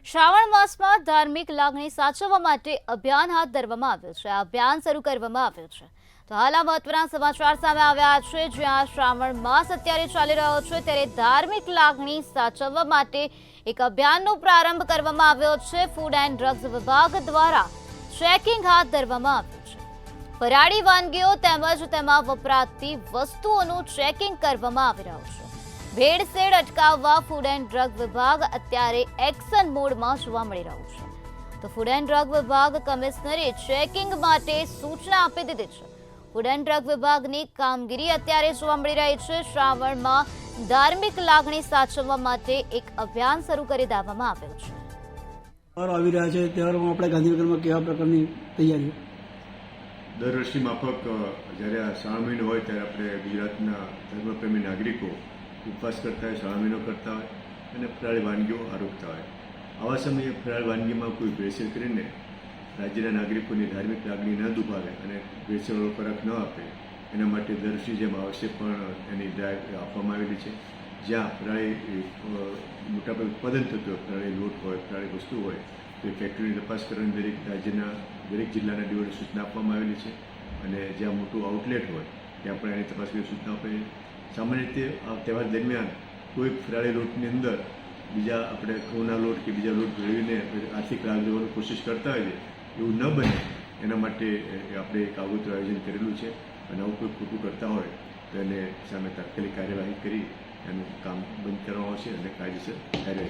શ્રાવણ માસમાં ધાર્મિક લાગણી સાચવવા માટે અભિયાન હાથ ધરવામાં આવ્યું છે. આ અભિયાન શરૂ કરવામાં આવ્યું છે. તો હાલ આ મહત્વના સમાચાર સામે આવ્યા છે, જ્યાં શ્રાવણ માસ અત્યારે ચાલી રહ્યો છે, ત્યારે ધાર્મિક લાગણી સાચવવા માટે એક અભિયાનનો પ્રારંભ કરવામાં આવ્યો છે. ફૂડ એન્ડ ડ્રગ્સ વિભાગ દ્વારા ચેકિંગ હાથ ધરવામાં આવ્યું છે. ફરાળી વાનગીઓ તેમજ તેમાં વપરાતી વસ્તુઓનું ચેકિંગ કરવામાં આવી રહ્યું છે. ભેળસેળ અટકાવવા ફૂડ એન્ડ ડ્રગ વિભાગ અત્યારે એક્શન મોડમાં જોવા મળી રહ્યું છે. તો ફૂડ એન્ડ ડ્રગ વિભાગ કમિશનરે ચેકિંગ માટે સૂચના આપી દીધી છે. ફૂડ એન્ડ ડ્રગ વિભાગની કામગીરી અત્યારે જોવા મળી રહી છે. શ્રાવણમાં ધાર્મિક લાગણી સાચવવા માટે એક અભિયાન શરૂ કરી દેવામાં આવ્યું છે. આવી રહ્યા છે તહેવારોમાં આપણે ગાંધીનગરમાં કેવા પ્રકારની તૈયારીઓ? દર વર્ષની માફક જ્યારે આ શ્રાવણ મહિનો હોય ત્યારે આપણે ગુજરાતના ધર્મપ્રેમી નાગરિકો ઉપવાસ કરતા હોય, શ્રાવણ મહિનો કરતા હોય અને ફરાળી વાનગીઓ આરોગતા હોય. આવા સમયે ફરાળી વાનગીમાં કોઈ ભેળસેળ કરીને રાજ્યના નાગરિકોની ધાર્મિક લાગણી ન દુભાવે અને ભેળસેળવાળો ખોરાક ન આપે, એના માટે દર વર્ષની જેમ આ વર્ષે પણ એની ડ્રાઈવ આપવામાં આવેલી છે. જ્યાં ફરાળી મોટાભાગે ઉત્પાદન થતું હોય, ફરાળી લોટ હોય, ફરાળી વસ્તુ હોય, તો એ ફેક્ટરીની તપાસ કરવાની દરેક રાજ્યના દરેક જિલ્લાના ડીઓને સૂચના આપવામાં આવેલી છે. અને જ્યાં મોટું આઉટલેટ હોય ત્યાં પણ એની તપાસ કરી સૂચના આપે. સામાન્ય રીતે આ તહેવાર દરમિયાન કોઈ ફરાળી લોટની અંદર બીજા આપણે ઘઉંના લોટ કે બીજા લોટ ભેળવીને આર્થિક લાભ લેવાની કોશિશ કરતા હોઈએ, એવું ન બને એના માટે આપણે એક આગોતરું આયોજન કરેલું છે. અને આવું કોઈ ખોટું કરતા હોય તો એને સામે તાત્કાલિક કાર્યવાહી કરી એનું કામ બંધ કરવામાં આવશે અને કાયદેસર કાર્યવાહી